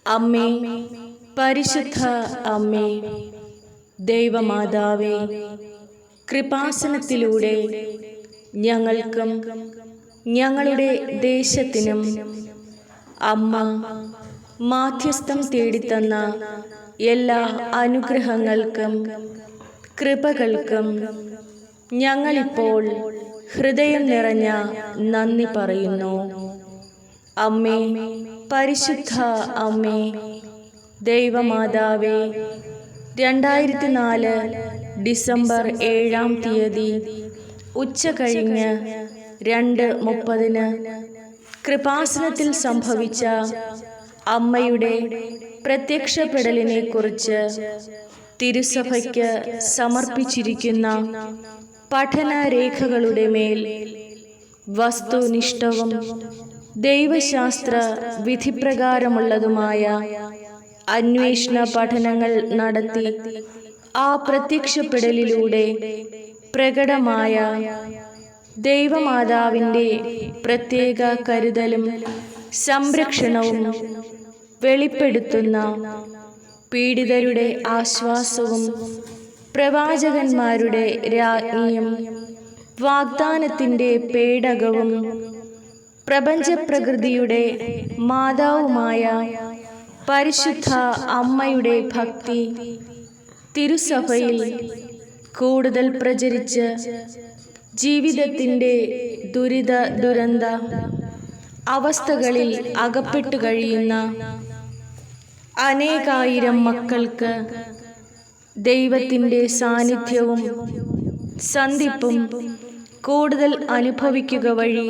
അമ്മേ, പരിശുദ്ധ അമ്മേ, ദൈവമാതാവേ, കൃപാസനത്തിലൂടെ ഞങ്ങൾക്കും ഞങ്ങളുടെ ദേശത്തിനും അമ്മ മാധ്യസ്ഥം തേടിത്തന്ന എല്ലാ അനുഗ്രഹങ്ങൾക്കും കൃപകൾക്കും ഞങ്ങളിപ്പോൾ ഹൃദയം നിറഞ്ഞ നന്ദി പറയുന്നു. അമ്മേ, പരിശുദ്ധ അമ്മേ, ദൈവമാതാവേ, 2004 ഡിസംബർ 7-ാം തീയതി ഉച്ച കഴിഞ്ഞ് 2:30 കൃപാസനത്തിൽ സംഭവിച്ച അമ്മയുടെ പ്രത്യക്ഷപ്പെടലിനെ കുറിച്ച് തിരുസഭയ്ക്ക് സമർപ്പിച്ചിരിക്കുന്ന പഠനരേഖകളുടെ മേൽ വസ്തുനിഷ്ഠവും ദൈവശാസ്ത്ര വിധിപ്രകാരമുള്ളതുമായ അന്വേഷണ പഠനങ്ങൾ നടത്തി ആ പ്രത്യക്ഷപ്പെടലിലൂടെ പ്രകടമായ ദൈവമാതാവിൻ്റെ പ്രത്യേക കരുതലും സംരക്ഷണവും വെളിപ്പെടുത്തുന്ന പീഡിതരുടെ ആശ്വാസവും പ്രവാചകന്മാരുടെ രാജ്ഞിയും വാഗ്ദാനത്തിൻ്റെ പേടകവും പ്രപഞ്ചപ്രകൃതിയുടെ മാതാവുമായ പരിശുദ്ധ അമ്മയുടെ ഭക്തി തിരുസഭയിൽ കൂടുതൽ പ്രചരിച്ച് ജീവിതത്തിൻ്റെ ദുരന്ത അവസ്ഥകളിൽ അകപ്പെട്ടു കഴിയുന്ന അനേകായിരം മക്കൾക്ക് ദൈവത്തിൻ്റെ സാന്നിധ്യവും സന്ധിപ്പും കൂടുതൽ അനുഭവിക്കുക വഴി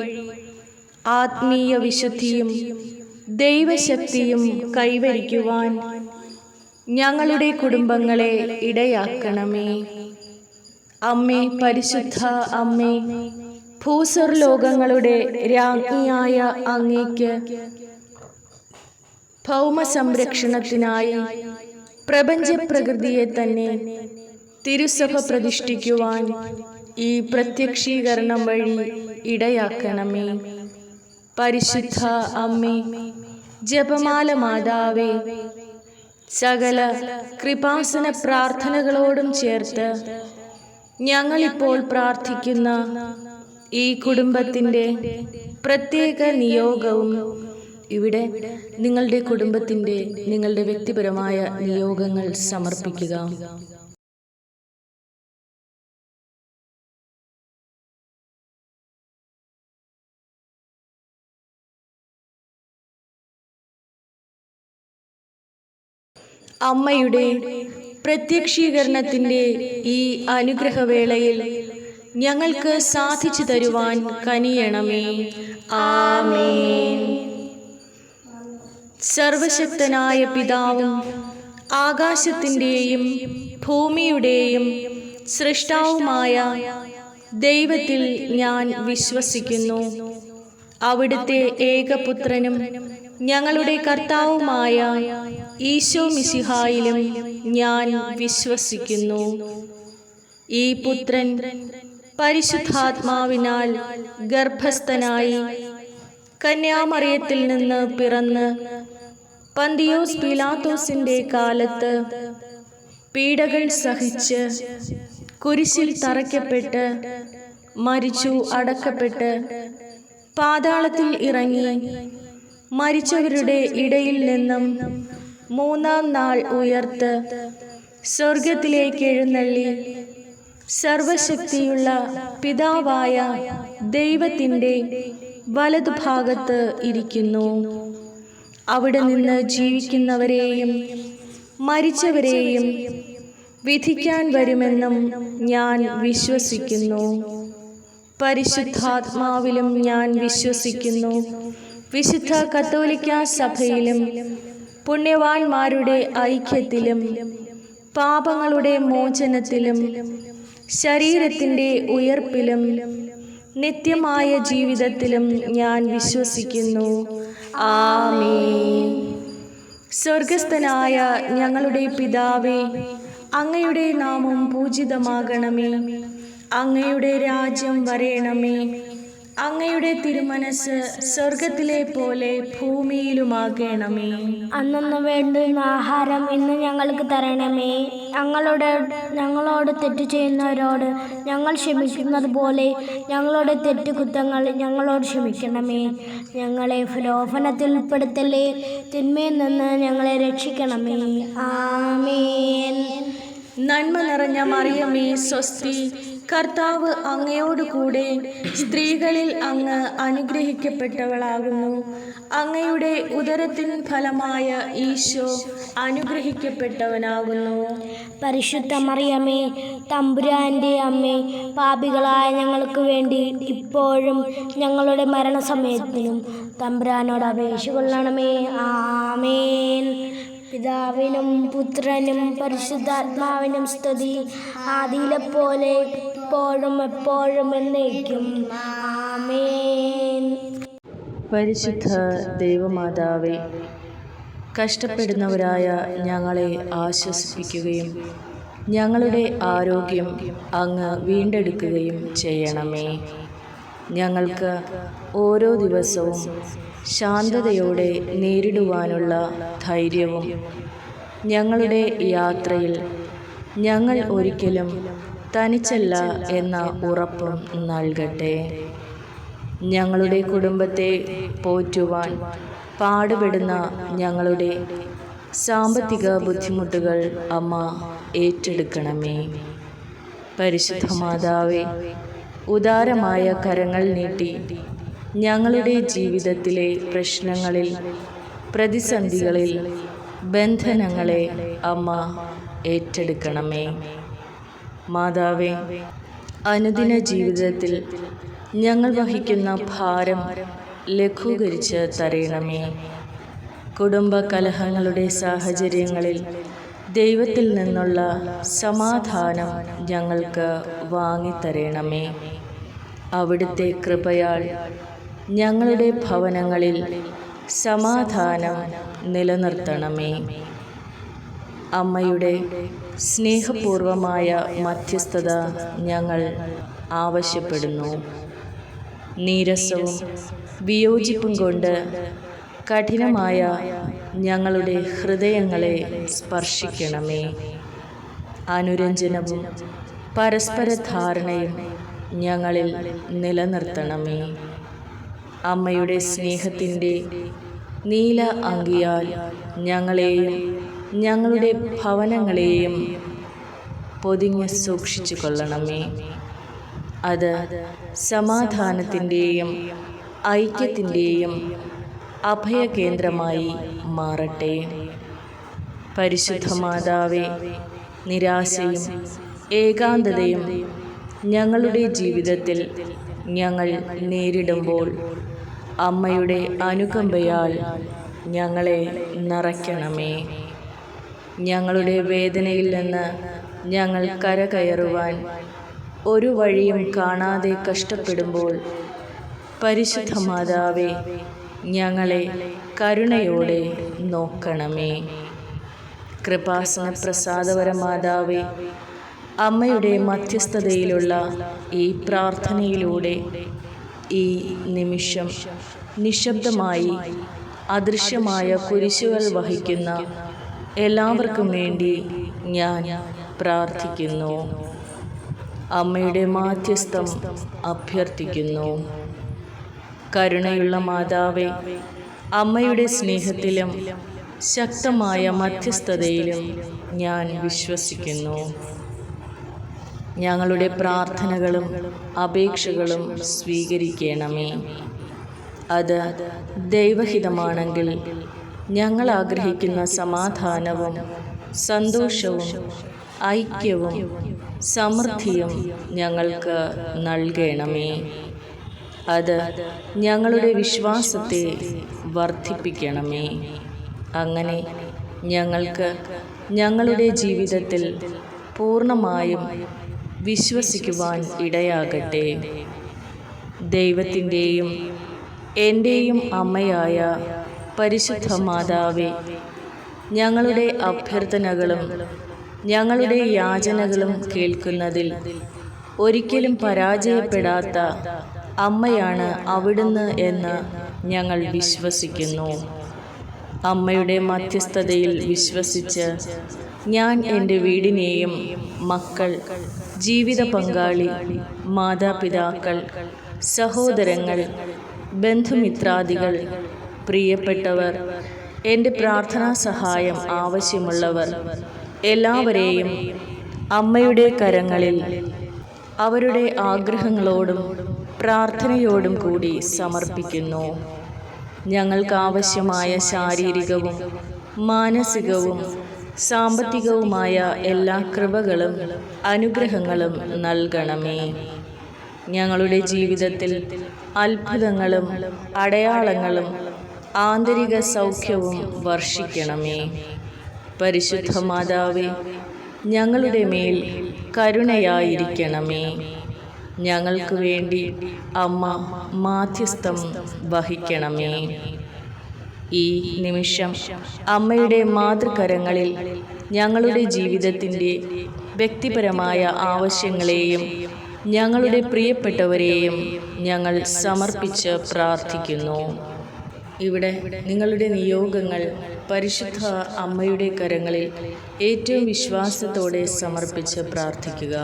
ആത്മീയ വിശുദ്ധിയും ദൈവശക്തിയും കൈവരിക്കുവാൻ ഞങ്ങളുടെ കുടുംബങ്ങളെ ഇടയാക്കണമേ. അമ്മേ, പരിശുദ്ധ അമ്മേ, ഭൂസ്വർലോകങ്ങളുടെ രാജ്ഞിയായ അങ്ങേക്ക് ഭൗമ സംരക്ഷണത്തിനായി പ്രപഞ്ചപ്രകൃതിയെ തന്നെ തിരുസഭ പ്രതിഷ്ഠിക്കുവാൻ ഈ പ്രത്യക്ഷീകരണം വഴി ഇടയാക്കണമേ. പരിശുദ്ധ അമ്മേ, ജപമാല മാതാവേ, സകല കൃപാസന പ്രാർത്ഥനകളോടും ചേർത്ത് ഞങ്ങളിപ്പോൾ പ്രാർത്ഥിക്കുന്ന ഈ കുടുംബത്തിൻ്റെ പ്രത്യേക നിയോഗവും ഇവിടെ നിങ്ങളുടെ കുടുംബത്തിൻ്റെ നിങ്ങളുടെ വ്യക്തിപരമായ നിയോഗങ്ങൾ സമർപ്പിക്കുക. അമ്മയുടെ പ്രത്യക്ഷീകരണത്തിൻ്റെ ഈ അനുഗ്രഹവേളയിൽ ഞങ്ങൾക്ക് സാധിച്ചു തരുവാൻ കനിയണമേ. ആമേൻ. സർവശക്തനായ പിതാവും ആകാശത്തിൻ്റെയും ഭൂമിയുടെയും സൃഷ്ടാവുമായ ദൈവത്തിൽ ഞാൻ വിശ്വസിക്കുന്നു. അവിടുത്തെ ഏകപുത്രനും ഞങ്ങളുടെ കർത്താവുമായ ഈശോ മിശിഹായിലും ഞാൻ വിശ്വസിക്കുന്നു. ഈ പുത്രൻ പരിശുദ്ധാത്മാവിനാൽ ഗർഭസ്ഥനായി കന്യാമറിയത്തിൽ നിന്ന് പിറന്ന് പന്തിയോസ് പീലാത്തോസിന്റെ കാലത്ത് പീഡകൾ സഹിച്ച് കുരിശിൽ തറയ്ക്കപ്പെട്ട് മരിച്ചു, അടക്കപ്പെട്ട് പാതാളത്തിൽ ഇറങ്ങി മരിച്ചവരുടെ ഇടയിൽ നിന്നും 3-ാം നാൾ ഉയർത്ത് സ്വർഗത്തിലേക്ക് എഴുന്നള്ളി സർവശക്തിയുള്ള പിതാവായ ദൈവത്തിൻ്റെ വലതുഭാഗത്ത് ഇരിക്കുന്നു. അവിടെ നിന്ന് ജീവിക്കുന്നവരെയും മരിച്ചവരെയും വിധിക്കാൻ വരുമെന്നും ഞാൻ വിശ്വസിക്കുന്നു. പരിശുദ്ധാത്മാവിലും ഞാൻ വിശ്വസിക്കുന്നു. വിശുദ്ധ കത്തോലിക്ക സഭയിലും പുണ്യവാന്മാരുടെ ഐക്യത്തിലും പാപങ്ങളുടെ മോചനത്തിലും ശരീരത്തിൻ്റെ ഉയർപ്പിലും നിത്യമായ ജീവിതത്തിലും ഞാൻ വിശ്വസിക്കുന്നു. ആമേൻ. സ്വർഗസ്ഥനായ ഞങ്ങളുടെ പിതാവേ, അങ്ങയുടെ നാമം പൂജിതമാകണമേ. അങ്ങയുടെ രാജ്യം വരേണമേ. അങ്ങയുടെ തിരുമനസ് സ്വർഗത്തിലെ പോലെ ഭൂമിയിലുമാകണമേ. അന്നു വേണ്ടുന്ന ആഹാരം ഇന്ന് ഞങ്ങൾക്ക് തരണമേ. ഞങ്ങളോട് തെറ്റ് ചെയ്യുന്നവരോട് ഞങ്ങൾ ക്ഷമിക്കുന്നത് പോലെ ഞങ്ങളുടെ തെറ്റുകുറ്റങ്ങൾ ഞങ്ങളോട് ക്ഷമിക്കണമേ. ഞങ്ങളെ പ്രലോഭനത്തിൽ ഉൾപ്പെടുത്തല്ലേ, തിന്മയിൽ നിന്ന് ഞങ്ങളെ രക്ഷിക്കണമേ. ആമേൻ. നന്മ നിറഞ്ഞ മറിയമേ സ്വസ്തി, കർത്താവ് അങ്ങയോടുകൂടെ സ്ത്രീകളിൽ അങ്ങ് അനുഗ്രഹിക്കപ്പെട്ടവളാകുന്നു. അങ്ങയുടെ ഉദരത്തിൻ ഫലമായ ഈശോ അനുഗ്രഹിക്കപ്പെട്ടവനാകുന്നു. പരിശുദ്ധ മറിയമേ, തമ്പുരാൻ്റെ അമ്മേ, പാപികളായ ഞങ്ങൾക്ക് വേണ്ടി ഇപ്പോഴും ഞങ്ങളുടെ മരണസമയത്തിനും തമ്പുരാനോട് അപേക്ഷ കൊള്ളണമേ. ആമേൻ. പിതാവിനും പുത്രനും പരിശുദ്ധാത്മാവിനും സ്തുതി, ആദിയിലെപ്പോലെ ഇപ്പോഴും എപ്പോഴും എന്നേക്കും. ആമേൻ. പരിശുദ്ധ ദൈവമാതാവേ, കഷ്ടപ്പെടുന്നവരായ ഞങ്ങളെ ആശ്വസിപ്പിക്കുകയും ഞങ്ങളുടെ ആരോഗ്യം അങ്ങ് വീണ്ടെടുക്കുകയും ചെയ്യണമേ. ഞങ്ങൾക്ക് ഓരോ ദിവസവും ശാന്തതയോടെ നേരിടുവാനുള്ള ധൈര്യവും ഞങ്ങളുടെ യാത്രയിൽ ഞങ്ങൾ ഒരിക്കലും തനിച്ചല്ല എന്ന ഉറപ്പും നൽകട്ടെ. ഞങ്ങളുടെ കുടുംബത്തെ പോറ്റുവാൻ പാടുപെടുന്ന ഞങ്ങളുടെ സാമ്പത്തിക ബുദ്ധിമുട്ടുകൾ അമ്മ ഏറ്റെടുക്കണമേ. പരിശുദ്ധ മാതാവേ, ഉദാരമായ കരങ്ങൾ നീട്ടി ഞങ്ങളുടെ ജീവിതത്തിലെ പ്രശ്നങ്ങളിൽ, പ്രതിസന്ധികളിൽ, ബന്ധനങ്ങളെ അമ്മ ഏറ്റെടുക്കണമേ. മാതാവേ, അനുദിന ജീവിതത്തിൽ ഞങ്ങൾ വഹിക്കുന്ന ഭാരം ലഘൂകരിച്ച് തരണമേ. കുടുംബ കലഹങ്ങളുടെ സാഹചര്യങ്ങളിൽ ദൈവത്തിൽ നിന്നുള്ള സമാധാനം ഞങ്ങൾക്ക് വാങ്ങിത്തരണമേ. അവിടുത്തെ കൃപയാൽ ഞങ്ങളുടെ ഭവനങ്ങളിൽ സമാധാനം നിലനിർത്തണമേ. അമ്മയുടെ സ്നേഹപൂർവമായ മധ്യസ്ഥത ഞങ്ങൾ ആവശ്യപ്പെടുന്നു. നീരസവും വിയോജിപ്പും കൊണ്ട് കഠിനമായ ഞങ്ങളുടെ ഹൃദയങ്ങളെ സ്പർശിക്കണമേ. അനുരഞ്ജനവും പരസ്പര ധാരണയും ഞങ്ങളിൽ നിലനിർത്തണമേ. അമ്മയുടെ സ്നേഹത്തിൻ്റെ നീല അങ്കിയാൽ ഞങ്ങളെയും ഞങ്ങളുടെ ഭവനങ്ങളെയും പൊതിഞ്ഞ് സൂക്ഷിച്ചു കൊള്ളണമേ. അത് സമാധാനത്തിൻ്റെയും ഐക്യത്തിൻ്റെയും അഭയകേന്ദ്രമായി മാറട്ടെ. പരിശുദ്ധ മാതാവേ, നിരാശയും ഏകാന്തതയും ഞങ്ങളുടെ ജീവിതത്തിൽ ഞങ്ങൾ നേരിടുമ്പോൾ അമ്മയുടെ അനുകമ്പയാൽ ഞങ്ങളെ നിറയ്ക്കണമേ. ഞങ്ങളുടെ വേദനയിൽ നിന്ന് ഞങ്ങൾ കരകയറുവാൻ ഒരു വഴിയും കാണാതെ കഷ്ടപ്പെടുമ്പോൾ പരിശുദ്ധ മാതാവേ, ഞങ്ങളെ കരുണയോടെ നോക്കണമേ. കൃപാസന പ്രസാദവര മാതാവേ, അമ്മയുടെ മധ്യസ്ഥതയിലുള്ള ഈ പ്രാർത്ഥനയിലൂടെ ഈ നിമിഷം നിശബ്ദമായി അദൃശ്യമായ കുരിശുകൾ വഹിക്കുന്ന എല്ലാവർക്കും വേണ്ടി ഞാൻ പ്രാർത്ഥിക്കുന്നു. അമ്മയുടെ മാധ്യസ്ഥം അഭ്യർത്ഥിക്കുന്നു. കരുണയുള്ള മാതാവേ, അമ്മയുടെ സ്നേഹത്തിലും ശക്തമായ മധ്യസ്ഥതയിലും ഞാൻ വിശ്വസിക്കുന്നു. ഞങ്ങളുടെ പ്രാർത്ഥനകളും അപേക്ഷകളും സ്വീകരിക്കണമേ. അത് ദൈവഹിതമാണെങ്കിൽ ഞങ്ങൾ ആഗ്രഹിക്കുന്ന സമാധാനവും സന്തോഷവും ഐക്യവും സമൃദ്ധിയും ഞങ്ങൾക്ക് നൽകണമേ. അത് ഞങ്ങളുടെ വിശ്വാസത്തെ വർദ്ധിപ്പിക്കണമേ. അങ്ങനെ ഞങ്ങൾക്ക് ഞങ്ങളുടെ ജീവിതത്തിൽ പൂർണ്ണമായും വിശ്വസിക്കുവാൻ ഇടയാകട്ടെ. ദൈവത്തിൻ്റെയും എൻ്റെയും അമ്മയായ പരിശുദ്ധ മാതാവേ, ഞങ്ങളുടെ അഭ്യർത്ഥനകളും ഞങ്ങളുടെ യാചനകളും കേൾക്കുന്നതിൽ ഒരിക്കലും പരാജയപ്പെടാത്ത അമ്മയാണ് അവിടുന്ന് എന്ന് ഞങ്ങൾ വിശ്വസിക്കുന്നു. അമ്മയുടെ മധ്യസ്ഥതയിൽ വിശ്വസിച്ച് ഞാൻ എൻ്റെ വീടിനെയും മക്കൾ, ജീവിത പങ്കാളി, മാതാപിതാക്കൾ, സഹോദരങ്ങൾ, ബന്ധുമിത്രാദികൾ, പ്രിയപ്പെട്ടവർ, എൻ്റെ പ്രാർത്ഥനാ സഹായം ആവശ്യമുള്ളവർ എല്ലാവരെയും അമ്മയുടെ കരങ്ങളിൽ അവരുടെ ആഗ്രഹങ്ങളോടും പ്രാർത്ഥനയോടും കൂടി സമർപ്പിക്കുന്നു. ഞങ്ങൾക്കാവശ്യമായ ശാരീരികവും മാനസികവും സാമ്പത്തികവുമായ എല്ലാ കൃപകളും അനുഗ്രഹങ്ങളും നൽകണമേ. ഞങ്ങളുടെ ജീവിതത്തിൽ അത്ഭുതങ്ങളും അടയാളങ്ങളും ആന്തരിക സൗഖ്യവും വർഷിക്കണമേ. പരിശുദ്ധ മാതാവേ, ഞങ്ങളുടെ മേൽ കരുണയായിരിക്കണമേ. ഞങ്ങൾക്ക് വേണ്ടി അമ്മ മാധ്യസ്ഥം വഹിക്കണമേ. ഈ നിമിഷം അമ്മയുടെ മാതൃകരങ്ങളിൽ ഞങ്ങളുടെ ജീവിതത്തിൻ്റെ വ്യക്തിപരമായ ആവശ്യങ്ങളെയും ഞങ്ങളുടെ പ്രിയപ്പെട്ടവരെയും ഞങ്ങൾ സമർപ്പിച്ച് പ്രാർത്ഥിക്കുന്നു. ഇവിടെ നിങ്ങളുടെ നിയോഗങ്ങൾ പരിശുദ്ധ അമ്മയുടെ കരങ്ങളിൽ ഏറ്റവും വിശ്വാസത്തോടെ സമർപ്പിച്ച് പ്രാർത്ഥിക്കുക.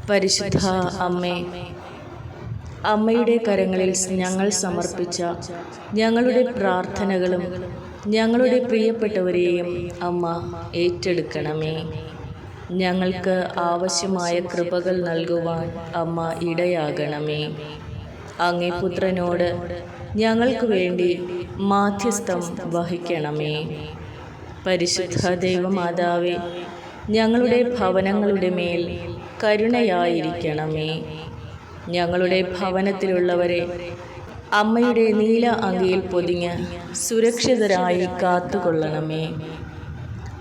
പരിശുദ്ധ അമ്മേ, അമ്മയുടെ കരങ്ങളിൽ ഞങ്ങൾ സമർപ്പിച്ച ഞങ്ങളുടെ പ്രാർത്ഥനകളും ഞങ്ങളുടെ പ്രിയപ്പെട്ടവരെയും അമ്മ ഏറ്റെടുക്കണമേ. ഞങ്ങൾക്ക് ആവശ്യമായ കൃപകൾ നൽകുവാൻ അമ്മ ഇടയാകണമേ. അങ്ങേ പുത്രനോട് ഞങ്ങൾക്ക് വേണ്ടി മാധ്യസ്ഥം വഹിക്കണമേ. പരിശുദ്ധ ദൈവമാതാവേ, ഞങ്ങളുടെ ഭവനങ്ങളുടെ മേൽ കരുണയായിരിക്കണമേ. ഞങ്ങളുടെ ഭവനത്തിലുള്ളവരെ അമ്മയുടെ നീല അങ്കിയിൽ പൊതിഞ്ഞ് സുരക്ഷിതരായി കാത്തുകൊള്ളണമേ.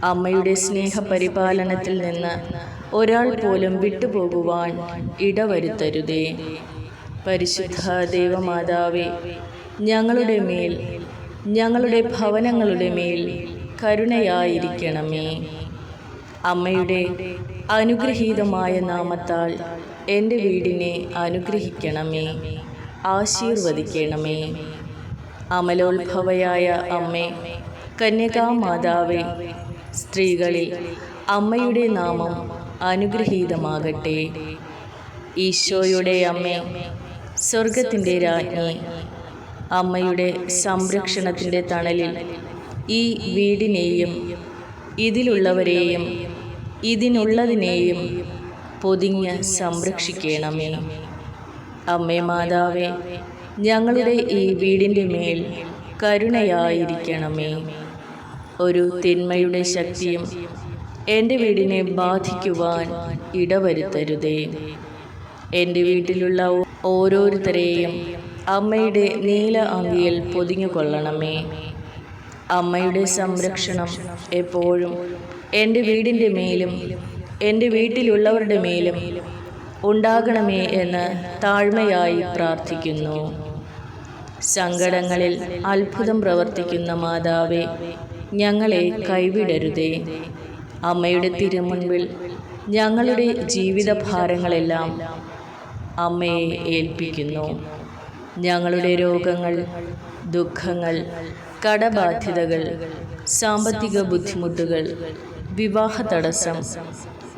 അമ്മയുടെ സ്നേഹപരിപാലനത്തിൽ നിന്ന് ഒരാൾ പോലും വിട്ടുപോകുവാൻ ഇടവരുത്തരുതേ. പരിശുദ്ധ ദൈവമാതാവേ, ഞങ്ങളുടെ മേൽ, ഞങ്ങളുടെ ഭവനങ്ങളുടെ മേൽ കരുണയായിരിക്കണമേ. അമ്മയുടെ അനുഗ്രഹീതമായ നാമത്താൽ എൻ്റെ വീടിനെ അനുഗ്രഹിക്കണമേ, ആശീർവദിക്കണമേ. അമലോത്ഭവയായ അമ്മേ, കന്യകാമാതാവേ, സ്ത്രീകളിൽ അമ്മയുടെ നാമം അനുഗ്രഹീതമാകട്ടെ. ഈശോയുടെ അമ്മേ, സ്വർഗത്തിൻ്റെ രാജ്ഞി, അമ്മയുടെ സംരക്ഷണത്തിൻ്റെ തണലിൽ ഈ വീടിനെയും ഇതിലുള്ളവരെയും ഇതിനുള്ളതിനെയും പൊതിഞ്ഞ് സംരക്ഷിക്കണമേ. അമ്മേ മാതാവേ, ഞങ്ങളുടെ ഈ വീടിൻ്റെ മേൽ കരുണയായിരിക്കണമേ. ഒരു തിന്മയുടെ ശക്തിയും എൻ്റെ വീടിനെ ബാധിക്കുവാൻ ഇടവരുത്തരുതേ. എൻ്റെ വീട്ടിലുള്ള ഓരോരുത്തരെയും അമ്മയുടെ നീല അങ്കിയിൽ പൊതിഞ്ഞുകൊള്ളണമേ. അമ്മയുടെ സംരക്ഷണം എപ്പോഴും എൻ്റെ വീടിൻ്റെ മേലും എൻ്റെ വീട്ടിലുള്ളവരുടെ മേലും ഉണ്ടാകണമേ എന്ന് താഴ്മയായി പ്രാർത്ഥിക്കുന്നു. സങ്കടങ്ങളിൽ അത്ഭുതം പ്രവർത്തിക്കുന്ന മാതാവേ, ഞങ്ങളെ കൈവിടരുതേ. അമ്മയുടെ തിരുമുൻപിൽ ഞങ്ങളുടെ ജീവിതഭാരങ്ങളെല്ലാം അമ്മയെ ഏൽപ്പിക്കുന്നു. ഞങ്ങളുടെ രോഗങ്ങൾ, ദുഃഖങ്ങൾ, കടബാധ്യതകൾ, സാമ്പത്തിക ബുദ്ധിമുട്ടുകൾ, വിവാഹ തടസ്സം,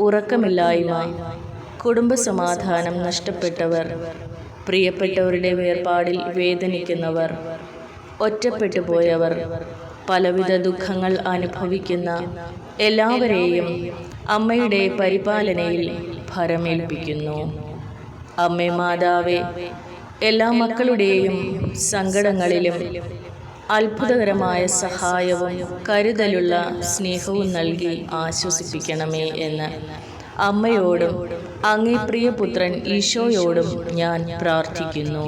ഉറക്കമില്ലായ്മ, കുടുംബസമാധാനം നഷ്ടപ്പെട്ടവർ, പ്രിയപ്പെട്ടവരുടെ വേർപാടിൽ വേദനിക്കുന്നവർ, ഒറ്റപ്പെട്ടു പോയവർ, പലവിധ ദുഃഖങ്ങൾ അനുഭവിക്കുന്ന എല്ലാവരെയും അമ്മയുടെ പരിപാലനയിൽ ഭരമേൽപ്പിക്കുന്നു. അമ്മേ മാതാവേ, എല്ലാ മക്കളുടെയും സങ്കടങ്ങളിലും അത്ഭുതകരമായ സഹായവും കരുതലുള്ള സ്നേഹവും നൽകി ആശ്വസിപ്പിക്കണമേ എന്ന് അമ്മയോടും അങ്ങേ പ്രിയപുത്രൻ ഈശോയോടും ഞാൻ പ്രാർത്ഥിക്കുന്നു.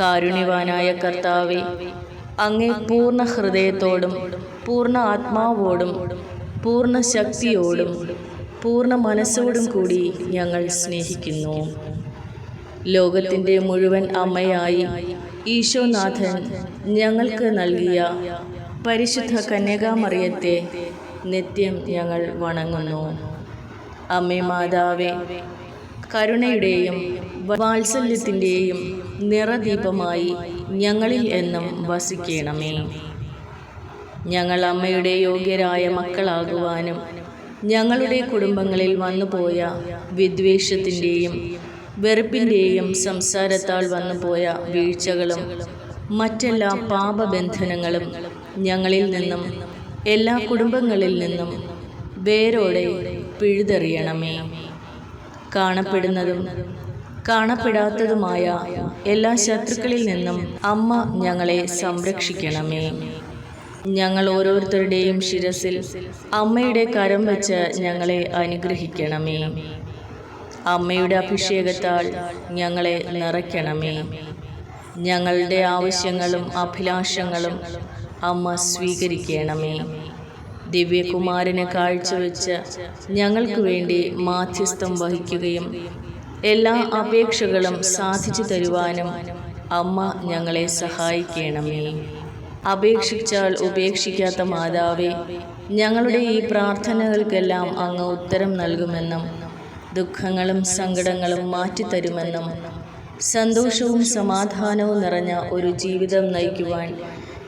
കാരുണ്യവാനായ കർത്താവേ, അങ്ങേ പൂർണ്ണ ഹൃദയത്തോടും പൂർണ്ണ ആത്മാവോടും പൂർണ്ണ ശക്തിയോടും പൂർണ്ണ മനസ്സോടും കൂടി ഞങ്ങൾ സ്നേഹിക്കുന്നു. ലോകത്തിൻ്റെ മുഴുവൻ അമ്മയായി ഈശോനാഥൻ ഞങ്ങൾക്ക് നൽകിയ പരിശുദ്ധ കന്യകാമറിയത്തെ നിത്യം ഞങ്ങൾ വണങ്ങുന്നു. അമ്മേ മാതാവേ, കരുണയുടെയും വാത്സല്യത്തിൻ്റെയും നിറദീപമായി ഞങ്ങളിൽ എന്നും വസിക്കണമേ. ഞങ്ങൾ അമ്മയുടെ യോഗ്യരായ മക്കളാകുവാനും ഞങ്ങളുടെ കുടുംബങ്ങളിൽ വന്നുപോയ വിദ്വേഷത്തിൻ്റെയും വെറുപ്പിൻ്റെയും സംസാരത്താൽ വന്നുപോയ വീഴ്ചകളും മറ്റെല്ലാ പാപബന്ധനങ്ങളും ഞങ്ങളിൽ നിന്നും എല്ലാ കുടുംബങ്ങളിൽ നിന്നും വേരോടെ പിഴുതെറിയണമേ. കാണപ്പെടുന്നതും കാണപ്പെടാത്തതുമായ എല്ലാ ശത്രുക്കളിൽ നിന്നും അമ്മ ഞങ്ങളെ സംരക്ഷിക്കണമേ. ഞങ്ങൾ ഓരോരുത്തരുടെയും ശിരസിൽ അമ്മയുടെ കരം വെച്ച് ഞങ്ങളെ അനുഗ്രഹിക്കണമേ. അമ്മയുടെ അഭിഷേകത്താൽ ഞങ്ങളെ നിറയ്ക്കണമേ. ഞങ്ങളുടെ ആവശ്യങ്ങളും അഭിലാഷങ്ങളും അമ്മ സ്വീകരിക്കണമേ. ദിവ്യകുമാരന് കാഴ്ചവെച്ച് ഞങ്ങൾക്ക് വേണ്ടി മാധ്യസ്ഥം വഹിക്കുകയും എല്ലാ അപേക്ഷകളും സാധിച്ചു തരുവാനും അമ്മ ഞങ്ങളെ സഹായിക്കണമേ. അപേക്ഷിച്ചാൽ ഉപേക്ഷിക്കാത്ത മാതാവേ, ഞങ്ങളുടെ ഈ പ്രാർത്ഥനകൾക്കെല്ലാം അങ്ങ് ഉത്തരം നൽകുമെന്നും ദുഃഖങ്ങളും സങ്കടങ്ങളും മാറ്റിത്തരുമെന്നും സന്തോഷവും സമാധാനവും നിറഞ്ഞ ഒരു ജീവിതം നയിക്കുവാൻ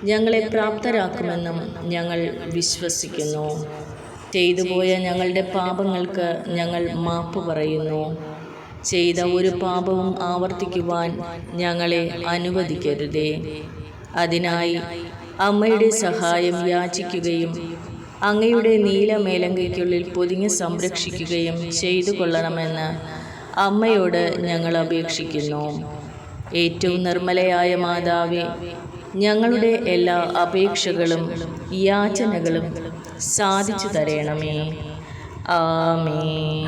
ഞങ്ങളെ പ്രാപ്തരാക്കുമെന്നും ഞങ്ങൾ വിശ്വസിക്കുന്നു. ചെയ്തുപോയ ഞങ്ങളുടെ പാപങ്ങൾക്ക് ഞങ്ങൾ മാപ്പ് പറയുന്നു. ചെയ്ത ഒരു പാപവും ആവർത്തിക്കുവാൻ ഞങ്ങളെ അനുവദിക്കരുതേ. അതിനായി അമ്മയുടെ സഹായം യാചിക്കുകയും അങ്ങയുടെ നീലമേലങ്കയ്ക്കുള്ളിൽ പൊതിഞ്ഞ് സംരക്ഷിക്കുകയും ചെയ്തു കൊള്ളണമെന്ന് അമ്മയോട് ഞങ്ങൾ അപേക്ഷിക്കുന്നു. ഏറ്റവും നിർമ്മലയായ മാതാവേ, ഞങ്ങളുടെ എല്ലാ അപേക്ഷകളും യാചനകളും സാധിച്ചു തരണമേ. ആമേൻ.